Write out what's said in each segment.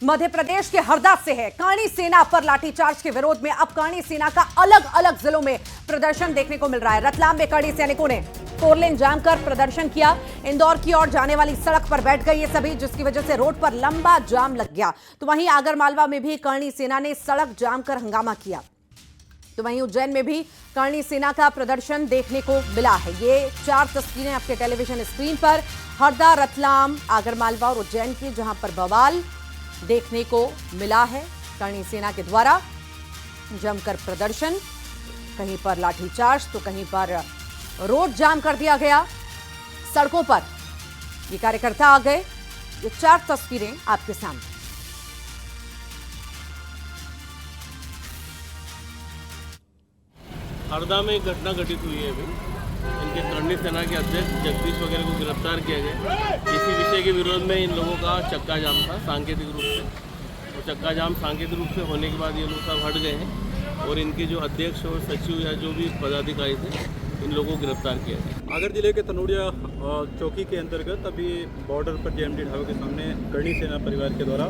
मध्य प्रदेश के हरदा से है। करणी सेना पर लाठीचार्ज के विरोध में अब करणी सेना का अलग अलग जिलों में प्रदर्शन देखने को मिल रहा है। रतलाम में करणी सैनिकों ने 4 लेन जाम कर प्रदर्शन किया। इंदौर की ओर जाने वाली सड़क पर बैठ गए ये सभी, जिसकी वजह से रोड पर लंबा जाम लग गया। तो वहीं आगरमालवा में भी करणी सेना ने सड़क जाम कर हंगामा किया। तो वहीं उज्जैन में भी करणी सेना का प्रदर्शन देखने को मिला है। ये 4 तस्वीरें आपके टेलीविजन स्क्रीन पर हरदा, रतलाम, आगरमालवा और उज्जैन की, जहां पर बवाल देखने को मिला है। करणी सेना के द्वारा जमकर प्रदर्शन, कहीं पर लाठीचार्ज तो कहीं पर रोड जाम कर दिया गया। सड़कों पर ये कार्यकर्ता आ गए। ये 4 तस्वीरें आपके सामने। हरदा में एक घटना घटित हुई है। अभी इनके करणी सेना के अध्यक्ष जगदीश वगैरह को गिरफ्तार किया गया। इसी विषय के विरोध में इन लोगों का चक्का जाम था सांकेतिक रूप से। तो चक्का जाम सांकेतिक रूप से होने के बाद ये लोग सब हट गए हैं और इनके जो अध्यक्ष और सचिव या जो भी पदाधिकारी थे, इन लोगों को गिरफ्तार किया गया। आगर जिले के तनोड़िया चौकी के अंतर्गत अभी बॉर्डर पर जेएमडी ढाबे के सामने करणी सेना परिवार के द्वारा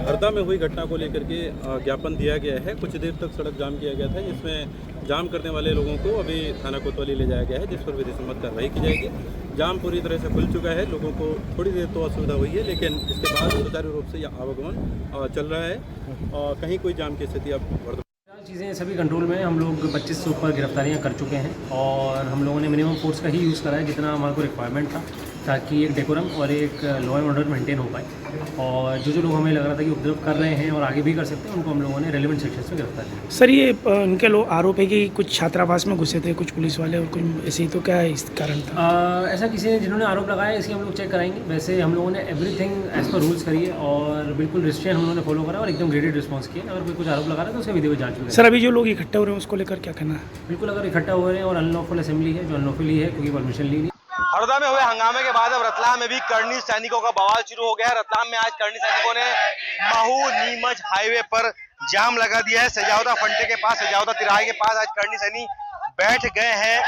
हरदा में हुई घटना को लेकर के ज्ञापन दिया गया है। कुछ देर तक सड़क जाम किया गया था, जिसमें जाम करने वाले लोगों को अभी थाना कोतवाली ले जाया गया है, जिस पर विधि सम्मत कार्रवाई की जाएगी। जाम पूरी तरह से खुल चुका है। लोगों को थोड़ी देर तो असुविधा हुई है, लेकिन इसके बाद सुचारू रूप से यह आवागमन चल रहा है। कहीं कोई जाम की स्थिति अब चीज़ें सभी कंट्रोल में। हम लोग 25 से ऊपर गिरफ्तारियां कर चुके हैं और हम लोगों ने मिनिमम फोर्स का ही यूज़ करा है जितना हमारे को रिक्वायरमेंट था, ताकि एक डेकोरम और एक लॉ एंड ऑर्डर मेंटेन हो पाए। और जो लोग हमें लग रहा था कि उपद्रव कर रहे हैं और आगे भी कर सकते हैं, उनको हम लोगों ने रेलिवेंट सेक्शंस में गिरफ्तार किया। सर, ये इनके लोग आरोप है कि कुछ छात्रावास में घुसे थे कुछ पुलिस वाले और कुछ ऐसे ही, तो क्या इस कारण था? ऐसा किसी ने जिन्होंने आरोप लगाया, इसकी हम लोग चेक कराएंगे। वैसे हम लोगों ने एवरीथिंग एज पर रूल्स करी है और बिल्कुल रिस्ट्रेन हम लोगों ने फॉलो करा और एकदम ग्रेडेड रिस्पॉन्स किया। अगर कोई कुछ आरोप लगा रहा है तो उसका विधिवत जांच होगी। सर, अभी जो लोग इकट्ठे हो रहे हैं उसको लेकर क्या कहना है? बिल्कुल, अगर इकट्ठा हो रहे हैं और अनलॉफुल असेंबली है, जो अनलॉफुली है क्योंकि परमिशन ली नहीं। हरदा में हुए हंगामे के बाद अब रतलाम में भी करणी सैनिकों का बवाल शुरू हो गया है। रतलाम में आज करणी सैनिकों ने महू नीमच हाईवे पर जाम लगा दिया है। सजावदा फंटे के पास, सजावदा तिराहे के पास आज करणी सैनिक बैठ गए हैं।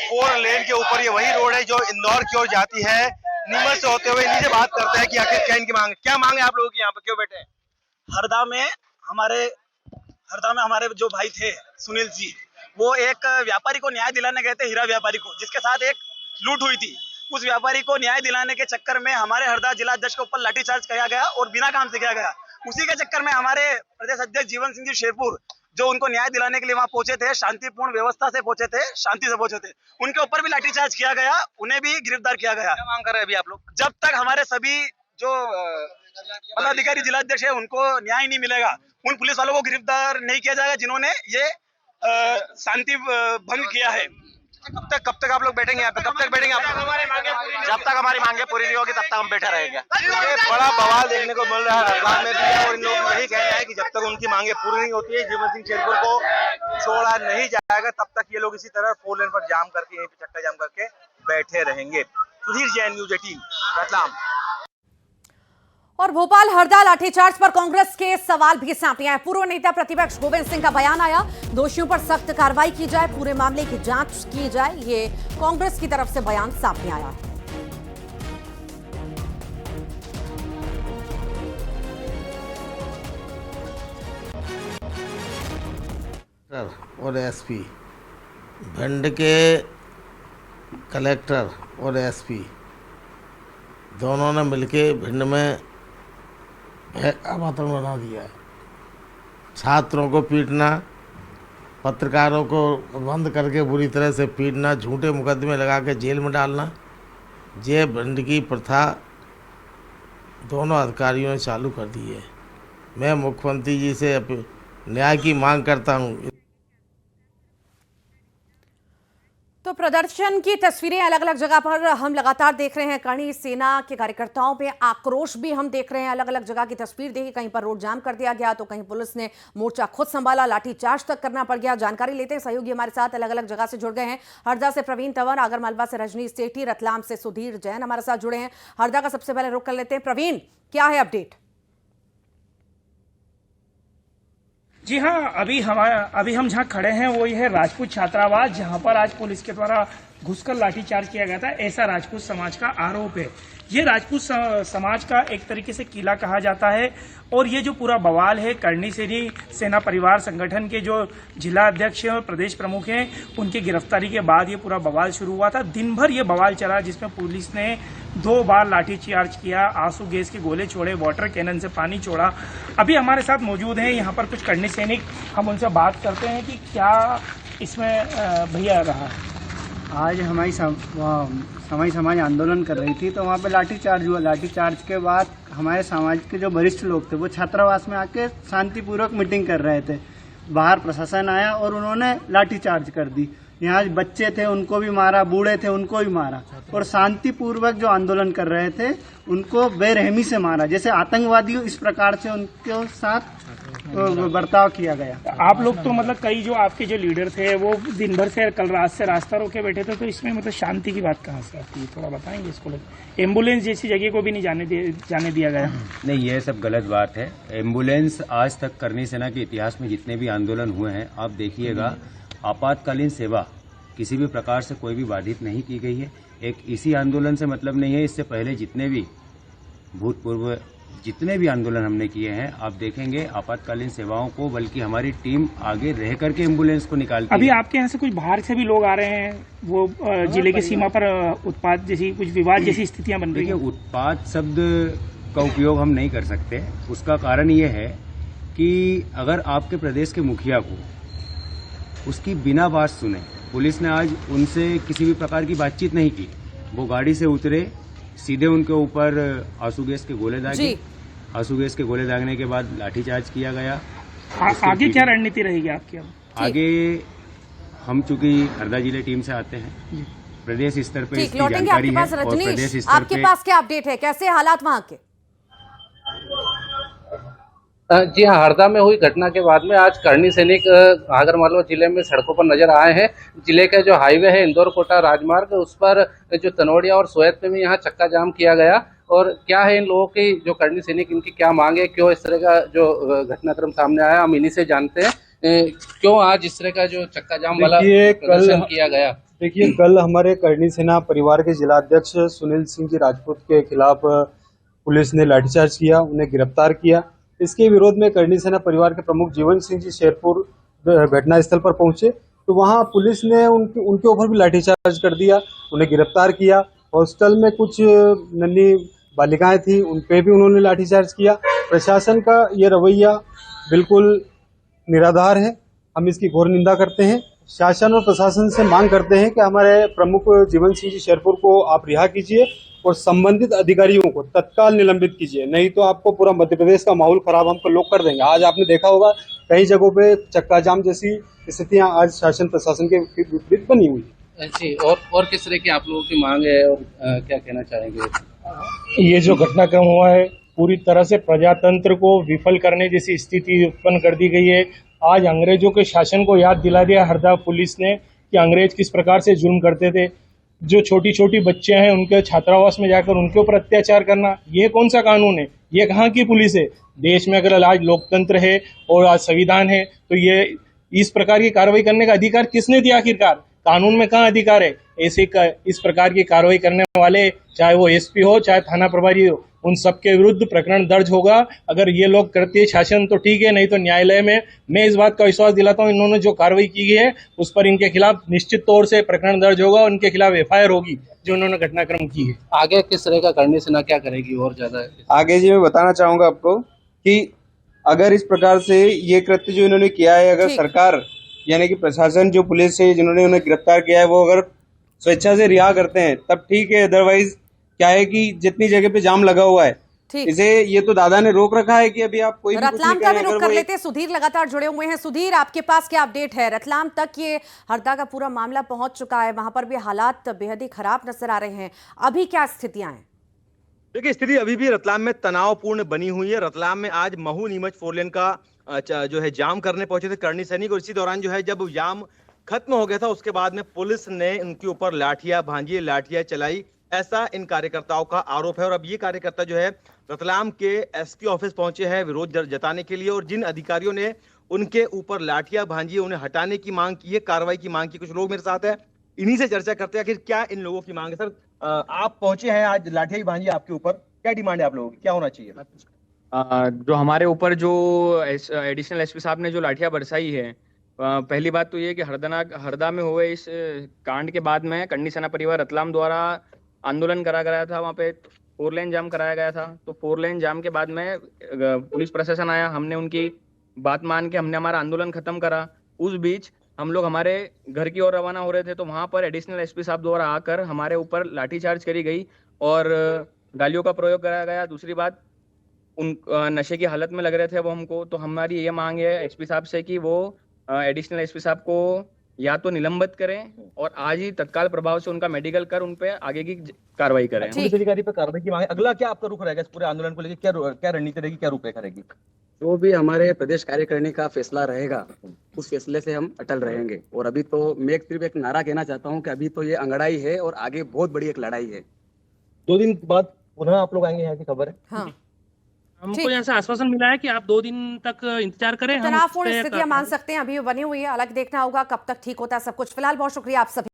4 लेन के ऊपर ये वही रोड है जो इंदौर की ओर जाती है। नीमच से होते हुए नीचे बात करते हैं कि आखिर क्या इनकी मांग है। क्या मांग है आप लोगों की, यहाँ पर क्यों बैठे हैं? हरदा में हमारे जो भाई थे सुनील जी, वो एक व्यापारी को न्याय दिलाने गए थे, हीरा व्यापारी को, जिसके साथ एक लूट हुई थी। उस व्यापारी को न्याय दिलाने के चक्कर में हमारे हरदा जिला अध्यक्ष के ऊपर लाठीचार्ज किया गया और बिना काम से किया गया। उसी के चक्कर में हमारे प्रदेश अध्यक्ष जीवन सिंह जी शेरपुर, जो उनको न्याय दिलाने के लिए वहां पहुंचे थे, शांतिपूर्ण व्यवस्था से पहुंचे थे, शांति से पहुंचे थे, उनके ऊपर भी लाठीचार्ज किया गया, उन्हें भी गिरफ्तार किया गया। क्या मांग कर रहे हैं अभी आप लोग? जब तक हमारे सभी जो पदाधिकारी जिलाध्यक्ष है उनको न्याय नहीं मिलेगा, उन पुलिस वालों को गिरफ्तार नहीं किया जाएगा जिन्होंने ये शांति भंग किया है। कब तक आप लोग बैठेंगे यहाँ पे? कब तक बैठेंगे आप? जब तक हमारी मांगे पूरी नहीं होगी तब तक हम बैठे रहेंगे। ये बड़ा बवाल देखने को मिल रहा है रतलाम में भी, और इन लोगों का यही कहना है कि जब तक उनकी मांगे पूरी नहीं होती है, जीवन सिंह शेरपुर को छोड़ा नहीं जाएगा, तब तक ये लोग इसी तरह 4 लेन पर जाम करके, यहीं पे चक्का जाम करके बैठे रहेंगे। सुधीर जैन, न्यूज़ 18 रतलाम। और भोपाल हरदा लाठीचार्ज पर कांग्रेस के सवाल भी सामने आए। पूर्व नेता प्रतिपक्ष गोविंद सिंह का बयान आया, दोषियों पर सख्त कार्रवाई की जाए, पूरे मामले की जांच की जाए। ये कांग्रेस की तरफ से बयान सामने आया है। और एसपी, भिंड के कलेक्टर और एसपी दोनों ने मिलके भिंड में वातावरण बना दिया है। छात्रों को पीटना, पत्रकारों को बंद करके बुरी तरह से पीटना, झूठे मुकदमे लगा के जेल में डालना, ये भिंड की प्रथा दोनों अधिकारियों ने चालू कर दी है। मैं मुख्यमंत्री जी से न्याय की मांग करता हूँ। तो प्रदर्शन की तस्वीरें अलग अलग जगह पर हम लगातार देख रहे हैं। करणी सेना के कार्यकर्ताओं में आक्रोश भी हम देख रहे हैं। अलग अलग जगह की तस्वीर देखी, कहीं पर रोड जाम कर दिया गया तो कहीं पुलिस ने मोर्चा खुद संभाला, लाठीचार्ज तक करना पड़ गया। जानकारी लेते हैं, सहयोगी हमारे साथ अलग अलग जगह से जुड़ गए हैं। हरदा से प्रवीण तंवर, आगरमालवा से रजनी सेठी, रतलाम से सुधीर जैन हमारे साथ जुड़े हैं। हरदा का सबसे पहले रुख कर लेते हैं। प्रवीण, क्या है अपडेट? जी हाँ, अभी हम जहाँ खड़े हैं वही है राजपूत छात्रावास, जहाँ पर आज पुलिस के द्वारा घुसकर लाठीचार्ज किया गया था, ऐसा राजपूत समाज का आरोप है। ये राजपूत समाज का एक तरीके से किला कहा जाता है। और ये जो पूरा बवाल है, करणी सेना परिवार संगठन के जो जिला अध्यक्ष और प्रदेश प्रमुख हैं, उनकी गिरफ्तारी के बाद ये पूरा बवाल शुरू हुआ था। दिन भर ये बवाल चला, जिसमें पुलिस ने 2 बार लाठीचार्ज किया, आंसू गैस के गोले छोड़े, वाटर कैनन से पानी छोड़ा। अभी हमारे साथ मौजूद हैं यहाँ पर कुछ करणी सैनिक, हम उनसे बात करते हैं कि क्या इसमें भैया रहा। आज हमारी समाज आंदोलन कर रही थी, तो वहाँ पे लाठीचार्ज हुआ। लाठीचार्ज के बाद हमारे समाज के जो वरिष्ठ लोग थे वो छात्रावास में आके शांतिपूर्वक मीटिंग कर रहे थे। बाहर प्रशासन आया और उन्होंने लाठीचार्ज कर दी। यहाँ बच्चे थे उनको भी मारा, बूढ़े थे उनको भी मारा, और शांतिपूर्वक जो आंदोलन कर रहे थे उनको बेरहमी से मारा, जैसे आतंकवादियों इस प्रकार से उनके साथ बर्ताव किया गया। आप लोग तो मतलब कई जो आपके जो लीडर थे वो दिन भर से कल रात से रास्ता रोके बैठे थे, तो इसमें मतलब शांति की बात कहाँ से आती है, थोड़ा बताएंगे इसको। लोग एम्बुलेंस जैसी जगह को भी नहीं जाने दिया गया। नहीं, ये सब गलत बात है। एम्बुलेंस आज तक करणी सेना के इतिहास में जितने भी आंदोलन हुए हैं, आप देखिएगा, आपातकालीन सेवा किसी भी प्रकार से कोई भी बाधित नहीं की गई है। एक इसी आंदोलन से मतलब नहीं है, इससे पहले जितने भी भूतपूर्व जितने भी आंदोलन हमने किए हैं, आप देखेंगे आपातकालीन सेवाओं को, बल्कि हमारी टीम आगे रह करके एम्बुलेंस को निकालती है। अभी आपके यहाँ से कुछ बाहर से भी लोग आ रहे हैं, वो जिले की सीमा पर उत्पात जैसी कुछ विवाद जैसी स्थितियां बन रही है। देखिए, उत्पात शब्द का उपयोग हम नहीं कर सकते। उसका कारण ये है कि अगर आपके प्रदेश के मुखिया को उसकी बिना बात सुने, पुलिस ने आज उनसे किसी भी प्रकार की बातचीत नहीं की, वो गाड़ी से उतरे, सीधे उनके ऊपर आंसू गैस के गोले दागे। आंसू गैस के गोले दागने के बाद लाठीचार्ज किया गया। आगे क्या रणनीति रहेगी आपकी? आगे हम चूंकि हरदा जिले टीम से आते हैं, प्रदेश स्तर पे इसकी जानकारी है और प्रदेश स्तर पे आपके पास क्या अपडेट है, कैसे हालात वहाँ के? जी हाँ, हरदा में हुई घटना के बाद में आज करणी सैनिक आगरमालवा जिले में सड़कों पर नजर आए हैं। जिले का जो हाईवे है इंदौर कोटा राजमार्ग, उस पर जो तनोड़िया और सोयत में भी यहाँ चक्का जाम किया गया। और क्या है इन लोगों की, जो करणी सैनिक, इनकी क्या मांग है, क्यों इस तरह का जो घटनाक्रम सामने आया, हम इन्हीं से जानते हैं। क्यों आज इस तरह का जो चक्का जाम वाला प्रदर्शन किया गया? देखिए, कल हमारे करणी सेना परिवार के जिलाध्यक्ष सुनील सिंह जी राजपूत के खिलाफ पुलिस ने लाठीचार्ज किया, उन्हें गिरफ्तार किया। इसके विरोध में करणी सेना परिवार के प्रमुख जीवन सिंह जी शेरपुर घटनास्थल पर पहुंचे, तो वहां पुलिस ने उनके ऊपर भी लाठीचार्ज कर दिया, उन्हें गिरफ्तार किया। हॉस्टल में कुछ नन्ही बालिकाएं थी, उन पे भी उन्होंने लाठीचार्ज किया। प्रशासन का ये रवैया बिल्कुल निराधार है, हम इसकी घोर निंदा करते हैं। शासन और प्रशासन से मांग करते हैं कि हमारे प्रमुख जीवन सिंह जी शेरपुर को आप रिहा कीजिए और संबंधित अधिकारियों को तत्काल निलंबित कीजिए, नहीं तो आपको पूरा मध्य प्रदेश का माहौल खराब हम लोग कर देंगे। आज आपने देखा होगा कई जगहों पे चक्का जाम जैसी स्थितियां आज शासन प्रशासन के विपरीत बनी हुई है। जी, और किस तरह की आप लोगों की मांग है और क्या कहना चाहेंगे? ये जो घटनाक्रम हुआ है पूरी तरह से प्रजातंत्र को विफल करने जैसी स्थिति उत्पन्न कर दी गई है। आज अंग्रेजों के शासन को याद दिला दिया हरदा पुलिस ने कि अंग्रेज किस प्रकार से जुल्म करते थे। जो छोटी छोटी बच्चे हैं उनके छात्रावास में जाकर उनके ऊपर अत्याचार करना, ये कौन सा कानून है? ये कहाँ की पुलिस है? देश में अगर आज लोकतंत्र है और आज संविधान है, तो ये इस प्रकार की कार्रवाई करने का अधिकार किसने दिया? आखिरकार कानून में कहाँ अधिकार है? इस प्रकार की कार्रवाई करने वाले, चाहे वो एसपी हो चाहे थाना प्रभारी हो, उन सबके विरुद्ध प्रकरण दर्ज होगा। अगर ये लोग करते शासन तो ठीक है, नहीं तो न्यायालय में मैं इस बात का विश्वास दिलाता हूँ, इन्होंने जो कार्रवाई की है उस पर इनके खिलाफ निश्चित तौर से प्रकरण दर्ज होगा और इनके खिलाफ एफआईआर होगी जो उन्होंने घटनाक्रम की है। आगे किस तरह का करणी सेना क्या करेगी और ज्यादा? आगे जी मैं बताना चाहूंगा आपको कि अगर इस प्रकार से ये कृत्य जो इन्होंने किया है, अगर सरकार यानी कि प्रशासन, जो पुलिस है जिन्होंने उन्हें गिरफ्तार किया है, वो अगर स्वेच्छा से रिहा करते हैं तब ठीक है। अदरवाइज क्या है कि जितनी जगह पे जाम लगा हुआ है, इसे ये तो दादा ने रोक रखा है कि अभी आप कोई भी रतलाम का भी रुख कर लेते हैं। सुधीर लगातार जुड़े हुए हैं। सुधीर, आपके पास क्या अपडेट है? रतलाम तक ये हरदा का पूरा मामला पहुंच चुका है, वहां पर भी हालात बेहद ही खराब नजर आ रहे हैं, अभी क्या स्थितियां हैं? देखिए, स्थिति अभी भी रतलाम में तनावपूर्ण बनी हुई है। रतलाम में आज महू नीमच 4 लेन का जो है जाम करने पहुंचे थे करणी सैनिक, और इसी दौरान जो है जब जाम खत्म हो गया था उसके बाद में पुलिस ने उनके ऊपर लाठियां भांजी, लाठियां चलाई, ऐसा इन कार्यकर्ताओं का आरोप है। और अब ये कार्यकर्ता जो है रतलाम के एसपी ऑफिस पहुंचे हैं विरोध जताने के लिए, और जिन अधिकारियों ने उनके ऊपर लाठियां भांजी उन्हें हटाने की मांग की है, कार्रवाई की मांग की। कुछ लोग मेरे साथ है, इन्हीं से चर्चा करते हैं आखिर क्या इन लोगों की मांग है। सर आप पहुंचे हैं आज, लाठियां भी भांजी आपके ऊपर, क्या डिमांड है आप लोगों की, क्या होना चाहिए? जो हमारे ऊपर जो एडिशनल एसपी साहब ने जो लाठियां बरसाई है, पहली बात तो ये कि हरदा में हुए इस कांड के बाद में करनी सेना परिवार रतलाम द्वारा आंदोलन करा गया था, वहाँ पे 4 लेन जाम कराया गया था। तो 4 लेन जाम के बाद में पुलिस प्रशासन आया, हमने उनकी बात मान के हमने हमारा आंदोलन खत्म करा। उस बीच हम लोग हमारे घर की ओर रवाना हो रहे थे, तो वहाँ पर एडिशनल एसपी साहब द्वारा आकर हमारे ऊपर लाठीचार्ज करी गई और गालियों का प्रयोग कराया गया। दूसरी बात, उन नशे की हालत में लग रहे थे वो हमको, तो हमारी ये मांग है एसपी साहब से कि वो एडिशनल एसपी साहब को या तो निलंबित करें और आज ही तत्काल प्रभाव से उनका मेडिकल कर उन पे आगे की कार्रवाई करें। पुलिस अधिकारी पर कार्रवाई की मांग है। अगला क्या आपका रुख रहेगा इस पूरे आंदोलन को लेकर, क्या रणनीति रहेगी, क्या रूपरेखा रहेगी? जो भी हमारे प्रदेश कार्यकारिणी का फैसला रहेगा उस फैसले से हम अटल रहेंगे। और अभी तो मैं सिर्फ एक नारा कहना चाहता हूं कि अभी तो ये अंगड़ाई है और आगे बहुत बड़ी एक लड़ाई है। 2 दिन बाद पुनः आप लोग आएंगे, यहाँ की खबर है। हाँ। हमको यहाँ से आश्वासन मिला है कि आप 2 दिन तक इंतजार करें। तनावपूर्ण स्थितियां मान सकते हैं, अभी बनी हुई है, अलग देखना होगा कब तक ठीक होता है सब कुछ। फिलहाल बहुत शुक्रिया आप सभी।